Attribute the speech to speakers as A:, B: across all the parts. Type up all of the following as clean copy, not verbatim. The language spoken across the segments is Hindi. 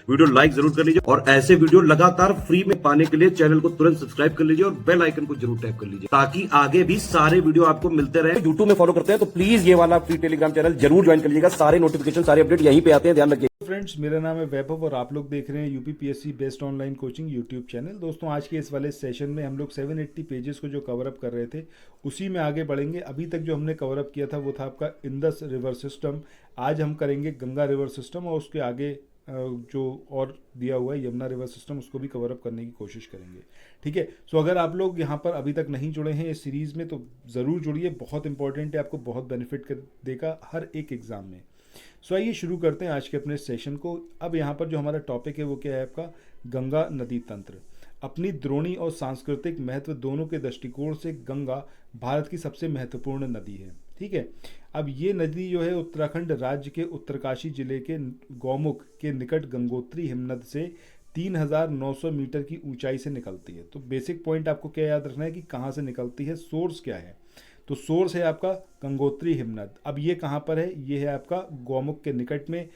A: वीडियो लाइक जरूर कर लीजिए और ऐसे वीडियो लगातार फ्री में पाने के लिए चैनल को तुरंत सब्सक्राइब कर लीजिए और बेल आइकन को जरूर टैप कर लीजिए ताकि आगे भी सारे वीडियो आपको मिलते रहे। यूट्यूब में फॉलो करते हैं तो प्लीज ये वाला फ्री टेलीग्राम चैनल जरूर ज्वाइन कर लीजिएगा। सारे नोटिफिकेशन सारे अपडेट यहीं पे आते हैं, ध्यान रखिए।
B: फ्रेंड्स, मेरा नाम है वैभव और आप लोग देख रहे हैं UPPSC best online coaching YouTube channel. दोस्तों, आज के इस वाले सेशन में हम लोग 780 पेजेस को जो कवर अप कर रहे थे उसी में आगे बढ़ेंगे। अभी तक जो हमने कवर अप किया था वो था आपका इंदस रिवर सिस्टम। आज हम करेंगे गंगा रिवर सिस्टम और उसके आगे जो और दिया हुआ है यमुना रिवर सिस्टम, उसको भी कवर अप करने की कोशिश करेंगे। ठीक है, सो अगर आप लोग यहाँ पर अभी तक नहीं जुड़े हैं इस सीरीज़ में तो ज़रूर जुड़िए, बहुत इंपॉर्टेंट है, आपको बहुत बेनिफिट कर देगा हर एक एग्ज़ाम में। सो आइए शुरू करते हैं आज के अपने सेशन को। अब यहाँ पर जो हमारा टॉपिक है वो क्या है आपका, गंगा नदी तंत्र। अपनी द्रोणी और सांस्कृतिक महत्व दोनों के दृष्टिकोण से गंगा भारत की सबसे महत्वपूर्ण नदी है। ठीक है, अब ये नदी जो है उत्तराखंड राज्य के उत्तरकाशी जिले के गौमुख के निकट गंगोत्री हिमनद से 3900 मीटर की ऊंचाई से निकलती है। तो बेसिक पॉइंट आपको क्या याद रखना है कि कहाँ से निकलती है, सोर्स क्या है। तो सोर्स है आपका गंगोत्री हिमनद। अब ये कहाँ पर है, ये है आपका गौमुख के निकट में।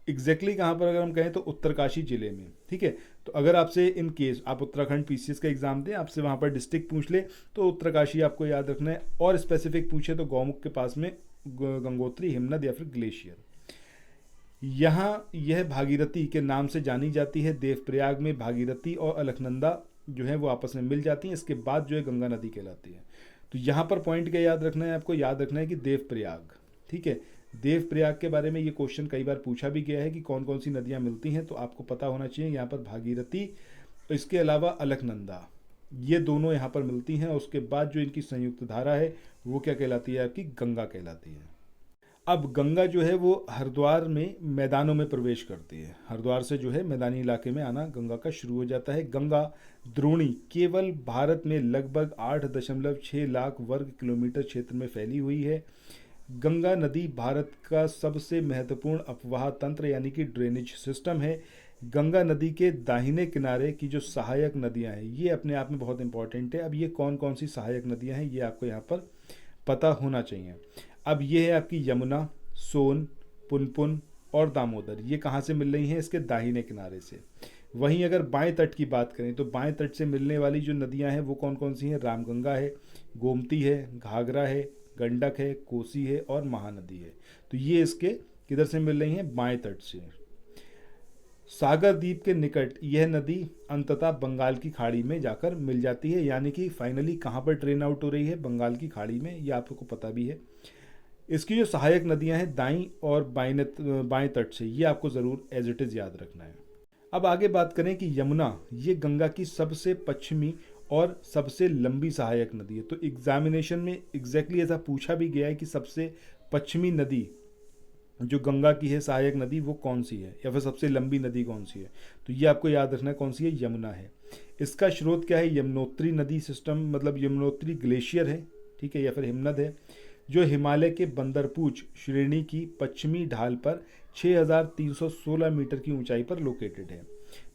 B: एग्जैक्टली कहाँ पर अगर हम कहें तो उत्तरकाशी जिले में। ठीक है, तो अगर आपसे इन केस आप उत्तराखंड पीसीएस का एग्जाम दें, आपसे वहाँ पर डिस्ट्रिक्ट पूछ ले तो उत्तरकाशी आपको याद रखना है, और स्पेसिफिक पूछे तो गौमुख के पास में गंगोत्री हिमनद या फिर ग्लेशियर। यहाँ यह भागीरथी के नाम से जानी जाती है। देवप्रयाग में भागीरथी और अलकनंदा जो है वो आपस में मिल जाती हैं, इसके बाद जो है गंगा नदी कहलाती है। तो यहाँ पर पॉइंट क्या याद रखना है, आपको याद रखना है कि देवप्रयाग। ठीक है, देवप्रयाग के बारे में ये क्वेश्चन कई बार पूछा भी गया है कि कौन कौन सी नदियाँ मिलती हैं, तो आपको पता होना चाहिए यहाँ पर भागीरथी, इसके अलावा अलकनंदा, ये दोनों यहाँ पर मिलती हैं। उसके बाद जो इनकी संयुक्त धारा है वो क्या कहलाती है, आपकी गंगा कहलाती है। अब गंगा जो है वो हरिद्वार में मैदानों में प्रवेश करती है। हरिद्वार से जो है मैदानी इलाके में आना गंगा का शुरू हो जाता है। गंगा द्रोणी केवल भारत में लगभग 8.6 लाख वर्ग किलोमीटर क्षेत्र में फैली हुई है। गंगा नदी भारत का सबसे महत्वपूर्ण अपवाह तंत्र यानी कि ड्रेनेज सिस्टम है। गंगा नदी के दाहिने किनारे की जो सहायक नदियां हैं ये अपने आप में बहुत इंपॉर्टेंट है। अब ये कौन कौन सी सहायक नदियां हैं ये आपको यहाँ पर पता होना चाहिए। अब ये है आपकी यमुना, सोन, पुनपुन और दामोदर। ये कहाँ से मिल रही हैं, इसके दाहिने किनारे से। वहीं अगर बाएं तट की बात करें तो बाएं तट से मिलने वाली जो नदियां हैं वो कौन कौन सी हैं, रामगंगा है, गोमती है, घाघरा है, गंडक है, कोसी है और महानदी है। तो ये इसके किधर से मिल रही हैं, बाएं तट से। सागर द्वीप के निकट यह नदी अंततः बंगाल की खाड़ी में जाकर मिल जाती है। यानी कि फाइनली कहाँ पर ट्रेन आउट हो रही है, बंगाल की खाड़ी में, ये आपको पता भी है। इसकी जो सहायक नदियां हैं दाईं और बाएं तट से, ये आपको ज़रूर एज इट इज़ याद रखना है। अब आगे बात करें कि यमुना ये गंगा की सबसे पश्चिमी और सबसे लंबी सहायक नदी है। तो एग्जामिनेशन में एग्जैक्टली ऐसा पूछा भी गया है कि सबसे पश्चिमी नदी जो गंगा की है सहायक नदी वो कौन सी है, या फिर सबसे लंबी नदी कौन सी है। तो ये आपको याद रखना है कौन सी है, यमुना है। इसका स्रोत क्या है, यमुनोत्री नदी सिस्टम, मतलब यमुनोत्री ग्लेशियर है। ठीक है, या फिर हिमनद है जो हिमालय के बंदरपूछ श्रेणी की पश्चिमी ढाल पर 6316 मीटर की ऊंचाई पर लोकेटेड है।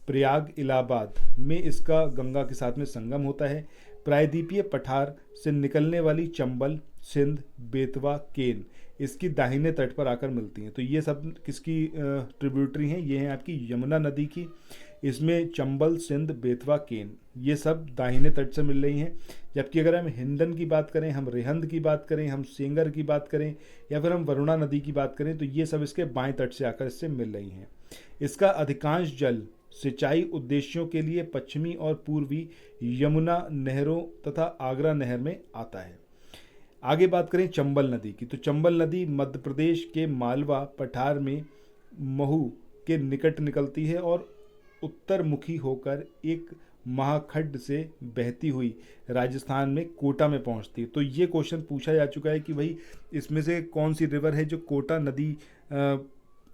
B: प्रयाग इलाहाबाद में इसका गंगा के साथ में संगम होता है। प्रायद्वीपीय पठार से निकलने वाली चंबल, सिंध, बेतवा, केन इसकी दाहिने तट पर आकर मिलती हैं। तो ये सब किसकी ट्रिब्यूटरी हैं, ये हैं आपकी यमुना नदी की। इसमें चंबल, सिंध, बेतवा, केन ये सब दाहिने तट से मिल रही हैं। जबकि अगर हम हिंडन की बात करें, हम रिहंद की बात करें, हम सेंगर की बात करें या फिर हम वरुणा नदी की बात करें तो ये सब इसके बाएं तट से आकर इससे मिल रही हैं। इसका अधिकांश जल सिंचाई उद्देश्यों के लिए पश्चिमी और पूर्वी यमुना नहरों तथा आगरा नहर में आता है। आगे बात करें चंबल नदी की, तो चंबल नदी मध्य प्रदेश के मालवा पठार में महू के निकट निकलती है और उत्तरमुखी होकर एक महाखड्ड से बहती हुई राजस्थान में कोटा में पहुंचती है। तो ये क्वेश्चन पूछा जा चुका है कि भाई इसमें से कौन सी रिवर है जो कोटा नदी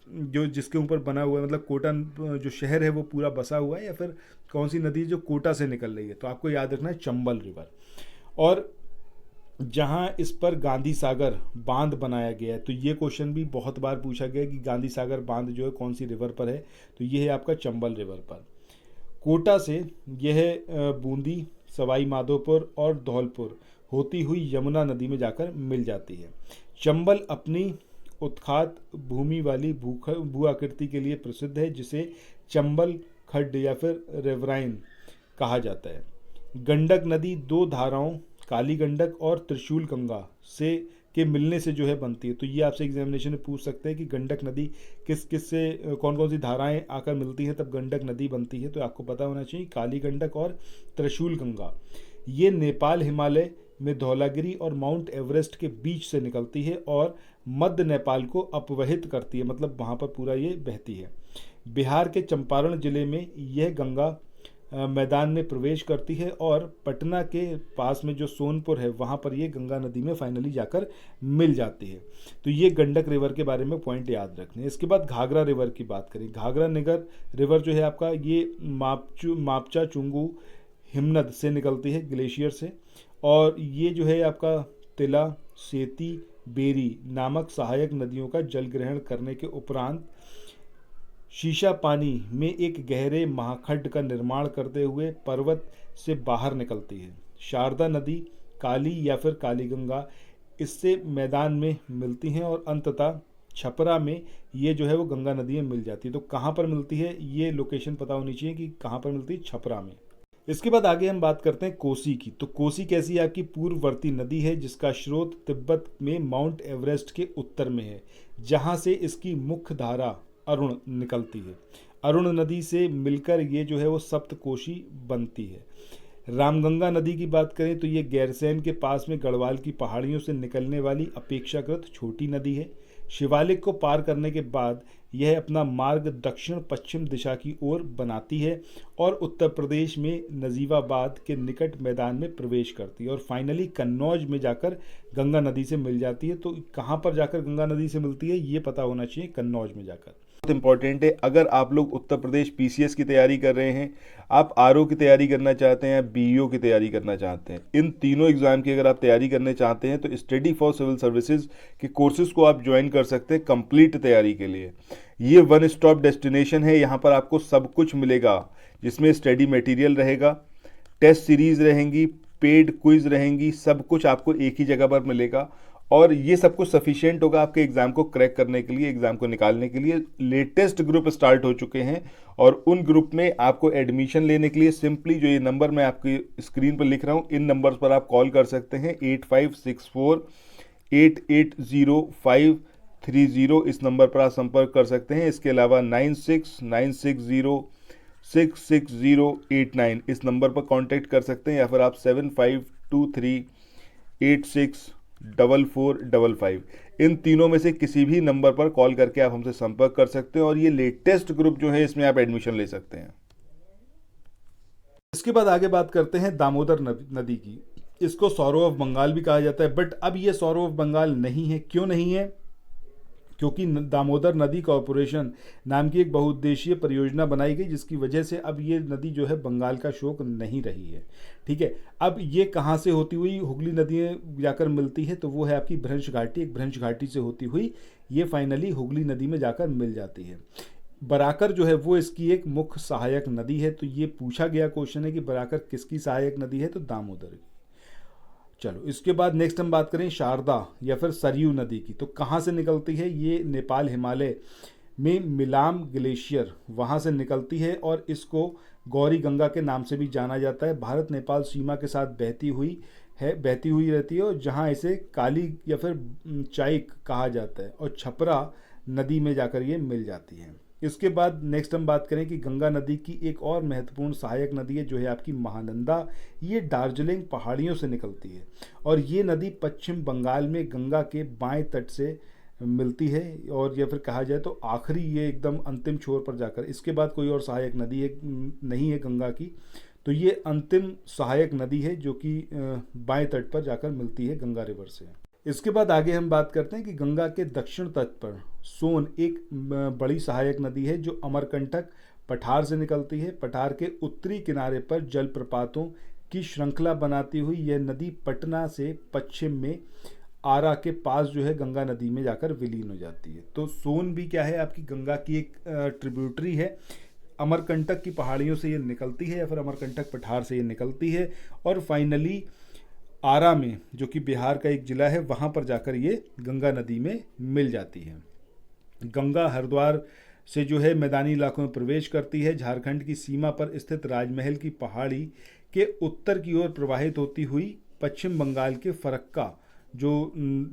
B: जो जिसके ऊपर बना हुआ है, मतलब कोटा जो शहर है वो पूरा बसा हुआ है, या फिर कौन सी नदी जो कोटा से निकल रही है। तो आपको याद रखना है चंबल रिवर। और जहां इस पर गांधी सागर बांध बनाया गया है, तो ये क्वेश्चन भी बहुत बार पूछा गया कि गांधी सागर बांध जो है कौन सी रिवर पर है, तो ये है आपका चंबल रिवर पर। कोटा से यह बूंदी, सवाई माधोपुर और धौलपुर होती हुई यमुना नदी में जाकर मिल जाती है। चंबल अपनी उत्खात भूमि वाली भू आकृति के लिए प्रसिद्ध है, जिसे चंबल खड्ड या फिर रिवराइन कहा जाता है। गंडक नदी दो धाराओं काली गंडक और त्रिशूल गंगा से के मिलने से जो है बनती है। तो ये आपसे एग्जामिनेशन में पूछ सकते हैं कि गंडक नदी किस किस से कौन कौन सी धाराएं आकर मिलती हैं तब गंडक नदी बनती है। तो आपको पता होना चाहिए काली गंडक और त्रिशूल गंगा। ये नेपाल हिमालय में धौलागिरी और माउंट एवरेस्ट के बीच से निकलती है और मध्य नेपाल को अपवहित करती है, मतलब वहाँ पर पूरा ये बहती है। बिहार के चंपारण जिले में यह गंगा मैदान में प्रवेश करती है और पटना के पास में जो सोनपुर है वहाँ पर ये गंगा नदी में फाइनली जाकर मिल जाती है। तो ये गंडक रिवर के बारे में पॉइंट याद रखने। इसके बाद घाघरा रिवर की बात करें। घाघरा निगर रिवर जो है आपका ये मापचा चुंगू हिमनद से निकलती है, ग्लेशियर से, और ये जो है आपका तिला सेती बेरी नामक सहायक नदियों का जल ग्रहण करने के उपरांत शीशा पानी में एक गहरे महाखड्ड का निर्माण करते हुए पर्वत से बाहर निकलती है। शारदा नदी काली या फिर काली गंगा इससे मैदान में मिलती हैं और अंततः छपरा में ये जो है वो गंगा नदी में मिल जाती है। तो कहाँ पर मिलती है ये लोकेशन पता होनी चाहिए कि कहाँ पर मिलती है, छपरा में। इसके बाद आगे हम बात करते हैं कोसी की। तो कोसी कैसी है आपकी पूर्ववर्ती नदी है जिसका स्रोत तिब्बत में माउंट एवरेस्ट के उत्तर में है, जहाँ से इसकी मुख्य धारा अरुण निकलती है। अरुण नदी से मिलकर ये जो है वो सप्तकोशी बनती है। रामगंगा नदी की बात करें तो ये गैरसैंण के पास में गढ़वाल की पहाड़ियों से निकलने वाली अपेक्षाकृत छोटी नदी है। शिवालिक को पार करने के बाद यह अपना मार्ग दक्षिण पश्चिम दिशा की ओर बनाती है और उत्तर प्रदेश में नजीबाबाद के निकट मैदान में प्रवेश करती है और फाइनली कन्नौज में जाकर गंगा नदी से मिल जाती है। तो कहाँ पर जाकर गंगा नदी से मिलती है ये पता होना चाहिए, कन्नौज में जाकर।
C: बहुत इंपॉर्टेंट है। अगर आप लोग उत्तर प्रदेश पीसीएस की तैयारी कर रहे हैं, आप आरओ की तैयारी करना चाहते हैं या बीईओ की तैयारी करना चाहते हैं, इन तीनों एग्जाम की अगर आप तैयारी करने चाहते हैं तो स्टडी फॉर सिविल सर्विसेज के कोर्सेज को आप ज्वाइन कर सकते हैं कंप्लीट तैयारी के लिए। ये वन स्टॉप डेस्टिनेशन है, यहाँ पर आपको सब कुछ मिलेगा, जिसमें स्टडी मटेरियल रहेगा, टेस्ट सीरीज रहेंगी, पेड क्विज रहेंगी, सब कुछ आपको एक ही जगह पर मिलेगा और ये सब कुछ सफिशिएंट होगा आपके एग्जाम को क्रैक करने के लिए, एग्जाम को निकालने के लिए। लेटेस्ट ग्रुप स्टार्ट हो चुके हैं और उन ग्रुप में आपको एडमिशन लेने के लिए सिंपली जो ये नंबर मैं आपकी स्क्रीन पर लिख रहा हूँ, इन नंबर्स पर आप कॉल कर सकते हैं। 8564-880530 इस नंबर पर आप संपर्क कर सकते हैं। इसके अलावा 9696066089 इस नंबर पर कांटेक्ट कर सकते हैं या फिर आप 7523864455 इन तीनों में से किसी भी नंबर पर कॉल करके आप हमसे संपर्क कर सकते हैं और ये लेटेस्ट ग्रुप जो है इसमें आप एडमिशन ले सकते हैं।
B: इसके बाद आगे बात करते हैं दामोदर नदी की। इसको सौरो ऑफ बंगाल भी कहा जाता है, बट अब ये सौरो ऑफ बंगाल नहीं है। क्यों नहीं है? क्योंकि दामोदर नदी कॉरपोरेशन नाम की एक बहुउद्देशीय परियोजना बनाई गई, जिसकी वजह से अब ये नदी जो है बंगाल का शोक नहीं रही है। ठीक है, अब ये कहाँ से होती हुई हुगली नदी में जाकर मिलती है? तो वो है आपकी भ्रंश घाटी। एक भ्रंश घाटी से होती हुई ये फाइनली हुगली नदी में जाकर मिल जाती है। बराकर जो है वो इसकी एक मुख्य सहायक नदी है। तो ये पूछा गया क्वेश्चन है कि बराकर किसकी सहायक नदी है? तो दामोदर की। चलो, इसके बाद नेक्स्ट हम बात करें शारदा या फिर सरयू नदी की। तो कहाँ से निकलती है? ये नेपाल हिमालय में मिलाम ग्लेशियर वहाँ से निकलती है और इसको गौरी गंगा के नाम से भी जाना जाता है। भारत नेपाल सीमा के साथ बहती हुई रहती है और जहाँ इसे काली या फिर चाइक कहा जाता है और छपरा नदी में जाकर ये मिल जाती है। इसके बाद नेक्स्ट हम बात करें कि गंगा नदी की एक और महत्वपूर्ण सहायक नदी है जो है आपकी महानंदा। ये दार्जिलिंग पहाड़ियों से निकलती है और ये नदी पश्चिम बंगाल में गंगा के बाएं तट से मिलती है और या फिर कहा जाए तो आखिरी ये एकदम अंतिम छोर पर जाकर, इसके बाद कोई और सहायक नदी है नहीं है गंगा की। तो ये अंतिम सहायक नदी है जो कि बाएं तट पर जाकर मिलती है गंगा रिवर से। इसके बाद आगे हम बात करते हैं कि गंगा के दक्षिण तट पर सोन एक बड़ी सहायक नदी है जो अमरकंटक पठार से निकलती है। पठार के उत्तरी किनारे पर जलप्रपातों की श्रृंखला बनाती हुई यह नदी पटना से पश्चिम में आरा के पास जो है गंगा नदी में जाकर विलीन हो जाती है। तो सोन भी क्या है? आपकी गंगा की एक ट्रिब्यूटरी है। अमरकंटक की पहाड़ियों से ये निकलती है या फिर अमरकंटक पठार से ये निकलती है और फाइनली आरा में, जो कि बिहार का एक ज़िला है, वहाँ पर जाकर ये गंगा नदी में मिल जाती है। गंगा हरिद्वार से जो है मैदानी इलाकों में प्रवेश करती है। झारखंड की सीमा पर स्थित राजमहल की पहाड़ी के उत्तर की ओर प्रवाहित होती हुई पश्चिम बंगाल के फरक्का जो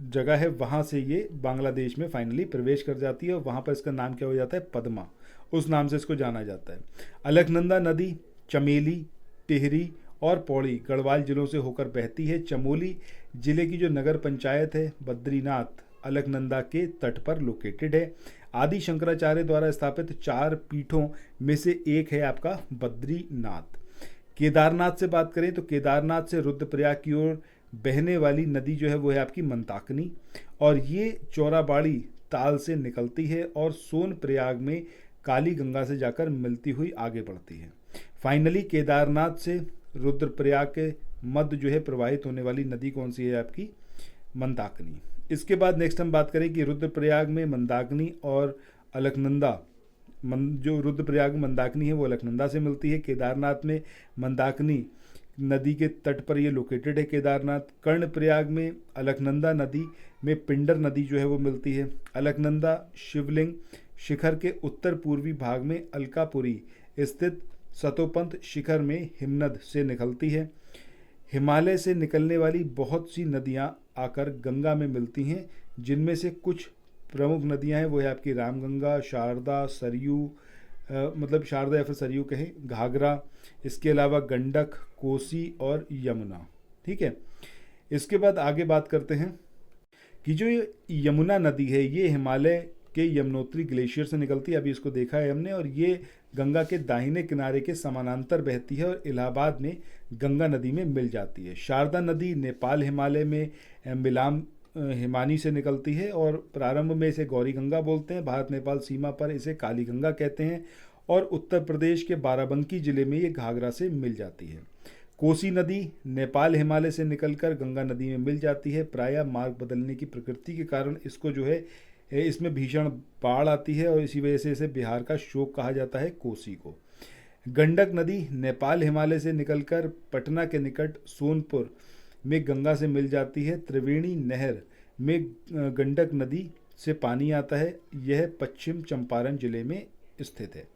B: जगह है वहाँ से ये बांग्लादेश में फाइनली प्रवेश कर जाती है और वहाँ पर इसका नाम क्या हो जाता है, पद्मा, उस नाम से इसको जाना जाता है। अलकनंदा नदी चमेली, टिहरी और पौड़ी गढ़वाल जिलों से होकर बहती है। चमोली जिले की जो नगर पंचायत है बद्रीनाथ अलकनंदा के तट पर लोकेटेड है। आदि शंकराचार्य द्वारा स्थापित 4 पीठों में से एक है आपका बद्रीनाथ। केदारनाथ से बात करें तो केदारनाथ से रुद्रप्रयाग की ओर बहने वाली नदी जो है वो है आपकी मंदाकिनी, और ये चौराबाड़ी ताल से निकलती है और सोनप्रयाग में काली गंगा से जाकर मिलती हुई आगे बढ़ती है। फाइनली केदारनाथ से रुद्रप्रयाग के मध्य जो है प्रवाहित होने वाली नदी कौन सी है, आपकी मंदाकिनी। इसके बाद नेक्स्ट हम बात करें कि रुद्रप्रयाग में मंदाकिनी और अलकनंदा, जो रुद्रप्रयाग में मंदाकिनी है वो अलकनंदा से मिलती है। केदारनाथ में मंदाकिनी नदी के तट पर ये लोकेटेड है केदारनाथ। कर्णप्रयाग में अलकनंदा नदी में पिंडर नदी जो है वो मिलती है। अलकनंदा शिवलिंग शिखर के उत्तर पूर्वी भाग में अलकापुरी स्थित सतोपंथ शिखर में हिमनद से निकलती है। हिमालय से निकलने वाली बहुत सी नदियां आकर गंगा में मिलती हैं, जिनमें से कुछ प्रमुख नदियां हैं वो है आपकी रामगंगा, शारदा, सरयू, मतलब शारदा या फिर सरयू कहें, घाघरा, इसके अलावा गंडक, कोसी और यमुना। ठीक है, इसके बाद आगे बात करते हैं कि जो ये यमुना नदी है ये हिमालय के यमुनोत्री ग्लेशियर से निकलती है, अभी इसको देखा है हमने, और ये गंगा के दाहिने किनारे के समानांतर बहती है और इलाहाबाद में गंगा नदी में मिल जाती है। शारदा नदी नेपाल हिमालय में मिलाम हिमानी से निकलती है और प्रारंभ में इसे गौरी गंगा बोलते हैं। भारत नेपाल सीमा पर इसे काली गंगा कहते हैं और उत्तर प्रदेश के बाराबंकी जिले में ये घाघरा से मिल जाती है। कोसी नदी नेपाल हिमालय से निकलकर गंगा नदी में मिल जाती है। प्रायः मार्ग बदलने की प्रकृति के कारण इसको जो है इसमें भीषण बाढ़ आती है और इसी वजह से इसे बिहार का शोक कहा जाता है कोसी को। गंडक नदी नेपाल हिमालय से निकलकर पटना के निकट सोनपुर में गंगा से मिल जाती है। त्रिवेणी नहर में गंडक नदी से पानी आता है, यह पश्चिम चंपारण जिले में स्थित है।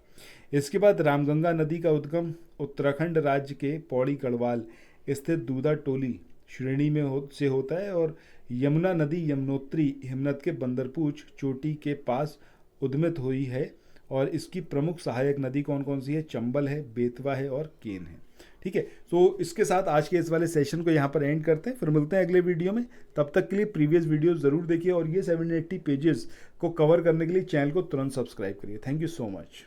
B: इसके बाद रामगंगा नदी का उद्गम उत्तराखंड राज्य के पौड़ी गढ़वाल स्थित दूधा टोली श्रेणी में से होता है और यमुना नदी यमुनोत्री हिमनद के बंदरपूछ चोटी के पास उद्गमित हुई है और इसकी प्रमुख सहायक नदी कौन कौन सी है, चंबल है, बेतवा है और केन है। ठीक है, तो इसके साथ आज के इस वाले सेशन को यहाँ पर एंड करते हैं, फिर मिलते हैं अगले वीडियो में। तब तक के लिए प्रीवियस वीडियो ज़रूर देखिए और ये 780 पेजेस को कवर करने के लिए चैनल को तुरंत सब्सक्राइब करिए। Thank you so much.